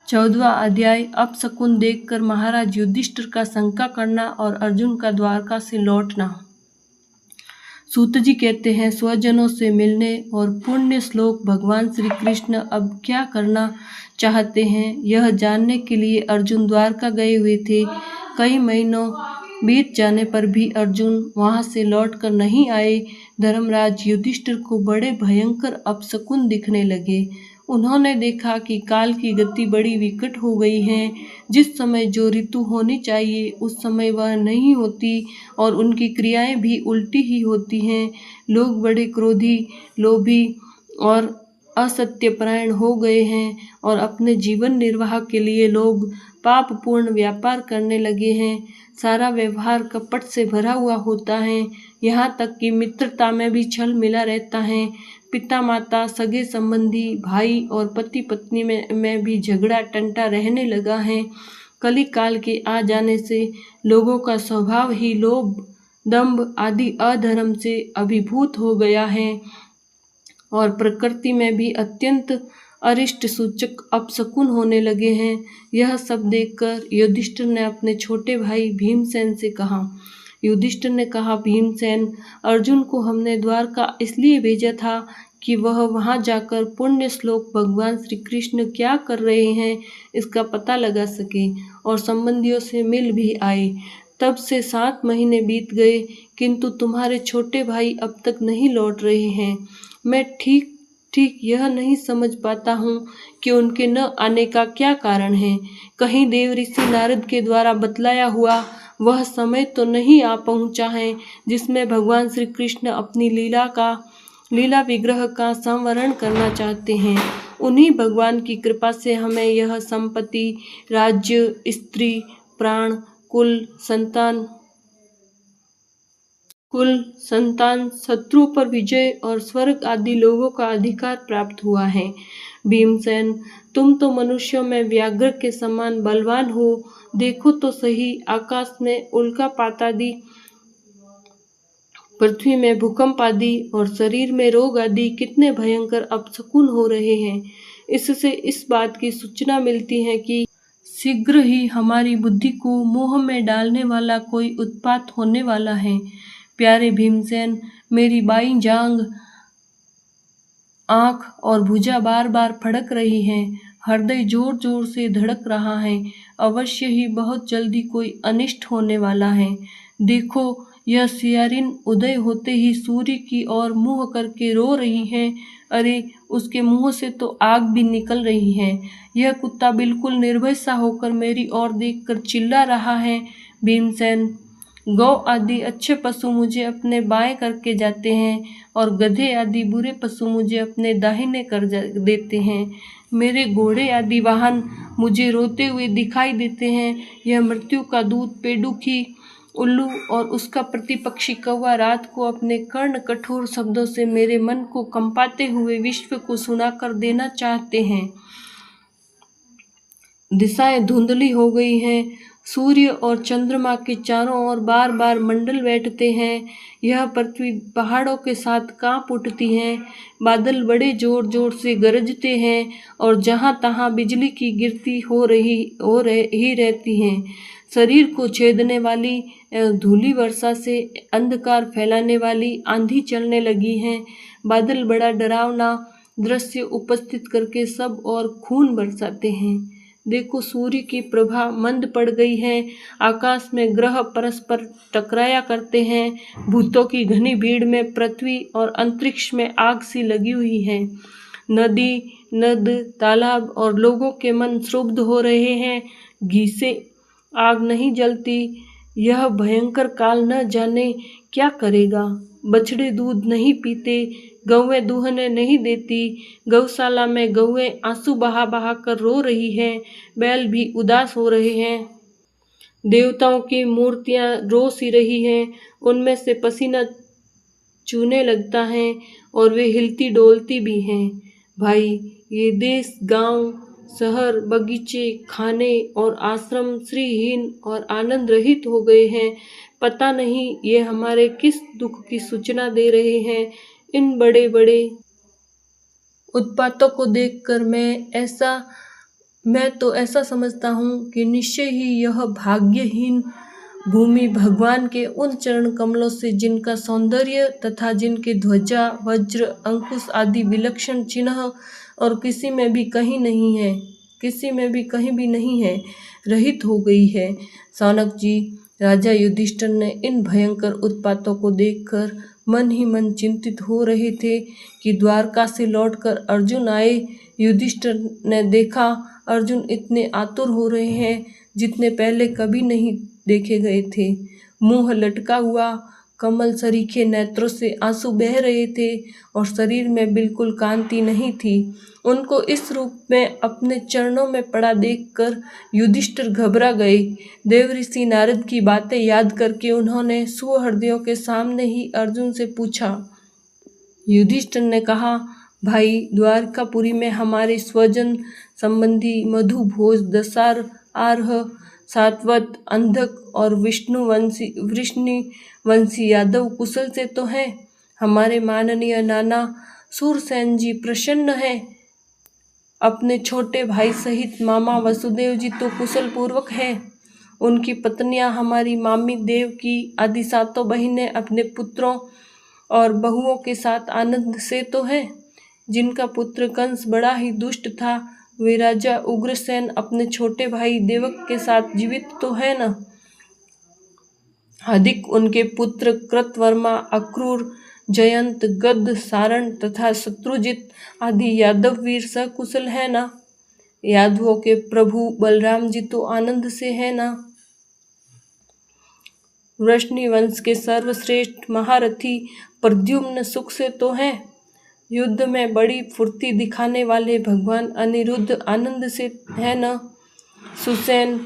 14वां अध्याय। अपशकुन देखकर महाराज युधिष्ठिर का शंका करना और अर्जुन का द्वारका से लौटना। सूत जी कहते हैं, स्वजनों से मिलने और पुण्य श्लोक भगवान श्री कृष्ण अब क्या करना चाहते हैं, यह जानने के लिए अर्जुन द्वारका गए हुए थे। कई महीनों बीत जाने पर भी अर्जुन वहां से लौटकर नहीं आए। धर्मराज युधिष्ठिर को बड़े भयंकर अपशकुन दिखने लगे। उन्होंने देखा कि काल की गति बड़ी विकट हो गई है। जिस समय जो ऋतु होनी चाहिए उस समय वह नहीं होती और उनकी क्रियाएं भी उल्टी ही होती हैं। लोग बड़े क्रोधी, लोभी और असत्यपरायण हो गए हैं और अपने जीवन निर्वाह के लिए लोग पापपूर्ण व्यापार करने लगे हैं। सारा व्यवहार कपट से भरा हुआ होता है, यहाँ तक कि मित्रता में भी छल मिला रहता है। पिता माता, सगे संबंधी, भाई और पति पत्नी में भी झगड़ा टंटा रहने लगा है। कली काल के आ जाने से लोगों का स्वभाव ही लोभ, दंभ आदि अधर्म से अभिभूत हो गया है और प्रकृति में भी अत्यंत अरिष्ट सूचक अपशकुन होने लगे हैं। यह सब देखकर युधिष्ठिर ने अपने छोटे भाई भीमसेन से कहा। युधिष्ठिर ने कहा, भीमसेन, अर्जुन को हमने द्वारका इसलिए भेजा था कि वह वहां जाकर पुण्य श्लोक भगवान श्री कृष्ण क्या कर रहे हैं इसका पता लगा सके और संबंधियों से मिल भी आए। तब से 7 महीने बीत गए, किंतु तुम्हारे छोटे भाई अब तक नहीं लौट रहे हैं। मैं ठीक यह नहीं समझ पाता हूँ कि उनके न आने का क्या कारण है। कहीं देवऋषि नारद के द्वारा बतलाया हुआ वह समय तो नहीं आ पहुँचा है जिसमें भगवान श्री कृष्ण अपनी लीला विग्रह का संवरण करना चाहते हैं। उन्हीं भगवान की कृपा से हमें यह संपत्ति, राज्य, स्त्री, प्राण, कुल, संतान, शत्रु पर विजय और स्वर्ग आदि लोगों का अधिकार प्राप्त हुआ है। भीमसेन, तुम तो मनुष्यों में व्याघ्र के समान बलवान हो। देखो तो सही, आकाश में उल्कापात आदि, पृथ्वी में भूकंप आदि और शरीर में रोग आदि कितने भयंकर अपशकुन हो रहे हैं। इससे इस बात की सूचना मिलती है कि शीघ्र ही हमारी बुद्धि को मोह में डालने वाला कोई उत्पात होने वाला है। प्यारे भीमसेन, मेरी बाईं जांघ, आंख और भुजा बार बार फड़क रही हैं। हृदय जोर जोर से धड़क रहा है। अवश्य ही बहुत जल्दी कोई अनिष्ट होने वाला है। देखो, यह सियारिन उदय होते ही सूर्य की ओर मुंह करके रो रही है। अरे, उसके मुंह से तो आग भी निकल रही है। यह कुत्ता बिल्कुल निर्भय सा होकर मेरी ओर देखकर चिल्ला रहा है। भीमसेन, गौ आदि अच्छे पशु मुझे अपने बाएं करके जाते हैं और गधे आदि बुरे पशु मुझे अपने दाहिने कर देते हैं। मेरे घोड़े आदि वाहन मुझे रोते हुए दिखाई देते हैं। यह मृत्यु का दूत पेडुखी उल्लू और उसका प्रतिपक्षी कौवा रात को अपने कर्ण कठोर शब्दों से मेरे मन को कंपाते हुए विश्व को सुनाकर देना चाहते हैं। दिशाएं धुंधली हो गई हैं। सूर्य और चंद्रमा के चारों ओर बार बार मंडल बैठते हैं। यह पृथ्वी पहाड़ों के साथ कांप उठती है। बादल बड़े जोर जोर से गरजते हैं और जहां तहां बिजली की गिरती हो रही रहती हैं। शरीर को छेदने वाली धूली वर्षा से अंधकार फैलाने वाली आंधी चलने लगी है। बादल बड़ा डरावना दृश्य उपस्थित करके सब और खून बरसाते हैं। देखो, सूर्य की प्रभा मंद पड़ गई है। आकाश में ग्रह परस्पर टकराया करते हैं। भूतों की घनी भीड़ में पृथ्वी और अंतरिक्ष में आग सी लगी हुई है। नदी, नद, तालाब और लोगों के मन क्षुब्ध हो रहे हैं। घी से आग नहीं जलती। यह भयंकर काल न जाने क्या करेगा। बछड़े दूध नहीं पीते, गौएं दूहने नहीं देती। गौशाला में गौएं आंसू बहा बहा कर रो रही हैं। बैल भी उदास हो रहे हैं। देवताओं की मूर्तियां रो सी रही हैं। उनमें से पसीना चूने लगता है और वे हिलती डोलती भी हैं। भाई, ये देश, गांव, शहर, बगीचे, खाने और आश्रम श्रीहीन और आनंद रहित हो गए हैं। पता नहीं ये हमारे किस दुख की सूचना दे रहे हैं। इन बड़े बड़े उत्पातों को देखकर मैं ऐसा मैं तो ऐसा समझता हूँ कि निश्चय ही यह भाग्यहीन भूमि भगवान के उन चरण कमलों से, जिनका सौंदर्य तथा जिनके ध्वजा वज्र अंकुश आदि विलक्षण चिन्ह और किसी में भी कहीं भी नहीं है, रहित हो गई है। सौनक जी, राजा युधिष्ठिर ने इन भयंकर उत्पातों को देखकर मन ही मन चिंतित हो रहे थे कि द्वारका से लौटकर अर्जुन आए। युधिष्ठिर ने देखा अर्जुन इतने आतुर हो रहे हैं जितने पहले कभी नहीं देखे गए थे। मुंह लटका हुआ, कमल सरीखे नेत्रों से आंसू बह रहे थे और शरीर में बिल्कुल कांति नहीं थी। उनको इस रूप में अपने चरणों में पड़ा देखकर युधिष्ठिर घबरा गए। देवऋषि नारद की बातें याद करके उन्होंने सुहृदयों के सामने ही अर्जुन से पूछा। युधिष्ठिर ने कहा, भाई, द्वारकापुरी में हमारे स्वजन संबंधी मधु भोज, दशार, आर्ह, सात्वत, अंधक और वृष्णिवंशी यादव कुशल से तो हैं। हमारे माननीय नाना सूरसेन जी प्रसन्न हैं। अपने छोटे भाई सहित मामा वसुदेव जी तो कुशल पूर्वक हैं। उनकी पत्नियां हमारी मामी देवकी आदि सातों बहिनें अपने पुत्रों और बहुओं के साथ आनंद से तो है। जिनका पुत्र कंस बड़ा ही दुष्ट था, वे राजा उग्रसेन अपने छोटे भाई देवक के साथ जीवित तो है न। अधिक उनके पुत्र कृतवर्मा, अक्रूर, जयंत, गद, सारण तथा शत्रुजित आदि यादव वीर सकुशल है न। यादवों के प्रभु बलराम जी तो आनंद से है न। वृष्णिवंश के सर्वश्रेष्ठ महारथी प्रद्युम्न सुख से तो हैं। युद्ध में बड़ी फुर्ती दिखाने वाले भगवान अनिरुद्ध आनंद से है न। सुसेन,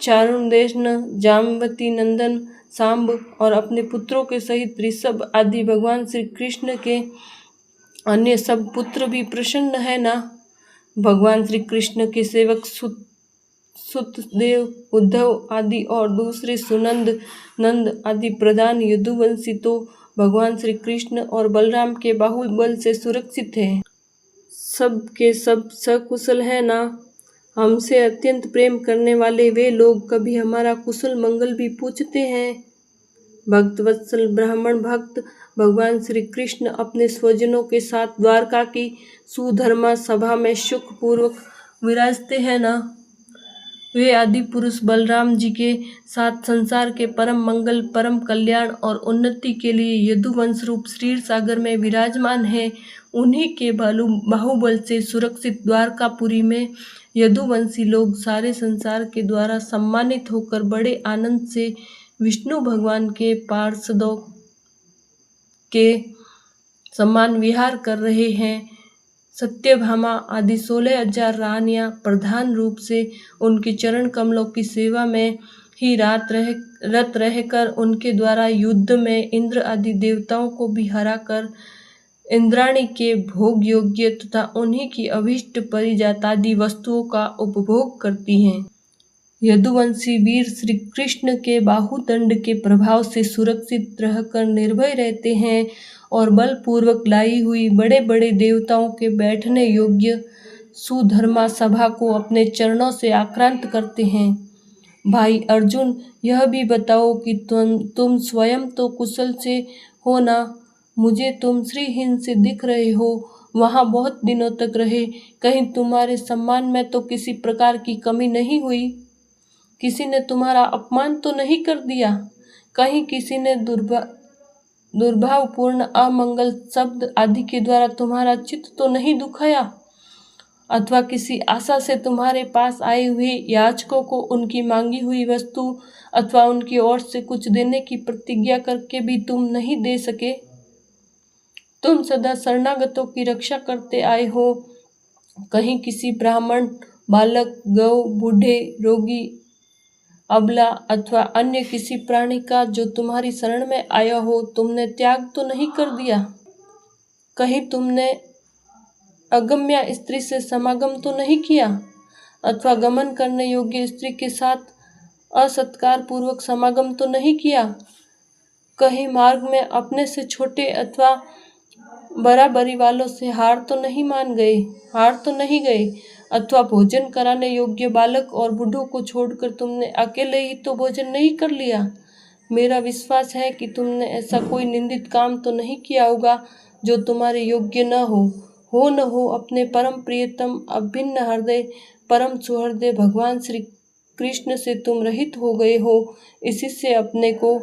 चारुदेशन, जामवती नंदन, सांब और अपने पुत्रों के सहित ऋषभ आदि भगवान श्री कृष्ण के अन्य सब पुत्र भी प्रसन्न है न। भगवान श्री कृष्ण के सेवक सुतदेव, उद्धव आदि और दूसरे सुनंद, नंद आदि प्रधान यदुवंशी तो भगवान श्री कृष्ण और बलराम के बाहुबल से सुरक्षित हैं। सब के सब सकुशल है ना। हमसे अत्यंत प्रेम करने वाले वे लोग कभी हमारा कुशल मंगल भी पूछते हैं। भक्त वत्सल ब्राह्मण भक्त भगवान श्री कृष्ण अपने स्वजनों के साथ द्वारका की सुधर्मा सभा में सुख पूर्वक विराजते हैं ना। वे आदि पुरुष बलराम जी के साथ संसार के परम मंगल, परम कल्याण और उन्नति के लिए यदुवंश रूप क्षीर सागर में विराजमान है। उन्हीं के बाहुबल से सुरक्षित द्वारकापुरी में यदुवंशी लोग सारे संसार के द्वारा सम्मानित होकर बड़े आनंद से विष्णु भगवान के पार्षदों के समान विहार कर रहे हैं। सत्यभामा आदि 16,000 रानियां प्रधान रूप से उनके चरण कमलों की सेवा में ही रत रहकर उनके द्वारा युद्ध में इंद्र आदि देवताओं को भी हराकर इंद्राणी के भोग योग्य तथा उन्हीं की अभिष्ट परिजातादि वस्तुओं का उपभोग करती हैं। यदुवंशी वीर श्री कृष्ण के बाहुदंड के प्रभाव से सुरक्षित रहकर निर्भय रहते हैं और बलपूर्वक लाई हुई बड़े बड़े देवताओं के बैठने योग्य सुधर्मा सभा को अपने चरणों से आक्रांत करते हैं। भाई अर्जुन, यह भी बताओ कि तुम स्वयं तो कुशल से हो ना। मुझे तुम श्रीहीन से दिख रहे हो। वहाँ बहुत दिनों तक रहे, कहीं तुम्हारे सम्मान में तो किसी प्रकार की कमी नहीं हुई? किसी ने तुम्हारा अपमान तो नहीं कर दिया? कहीं किसी ने दुर्भावपूर्ण अमंगल शब्द आदि के द्वारा तुम्हारा चित्त तो नहीं दुखाया? अथवा किसी आशा से तुम्हारे पास आए हुए याचकों को उनकी मांगी हुई वस्तु अथवा उनकी ओर से कुछ देने की प्रतिज्ञा करके भी तुम नहीं दे सके? तुम सदा शरणागतों की रक्षा करते आए हो। कहीं किसी ब्राह्मण, बालक, गौ, बूढ़े, रोगी, अबला अथवा अन्य किसी प्राणी का जो तुम्हारी शरण में आया हो तुमने त्याग तो नहीं कर दिया? कहीं तुमने अगम्या स्त्री से समागम तो नहीं किया? अथवा गमन करने योग्य स्त्री के साथ असत्कार पूर्वक समागम तो नहीं किया? कहीं मार्ग में अपने से छोटे अथवा बराबरी वालों से हार तो नहीं गए? अथवा भोजन कराने योग्य बालक और बूढ़ों को छोड़कर तुमने अकेले ही तो भोजन नहीं कर लिया। मेरा विश्वास है कि तुमने ऐसा कोई निंदित काम तो नहीं किया होगा जो तुम्हारे योग्य न हो न हो अपने परम प्रियतम अभिन्न हृदय परम सुहृदय भगवान श्री कृष्ण से तुम रहित हो गए हो, इसी से अपने को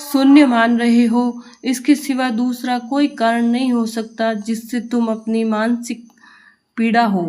शून्य मान रहे हो। इसके सिवा दूसरा कोई कारण नहीं हो सकता जिससे तुम अपनी मानसिक पीड़ा हो।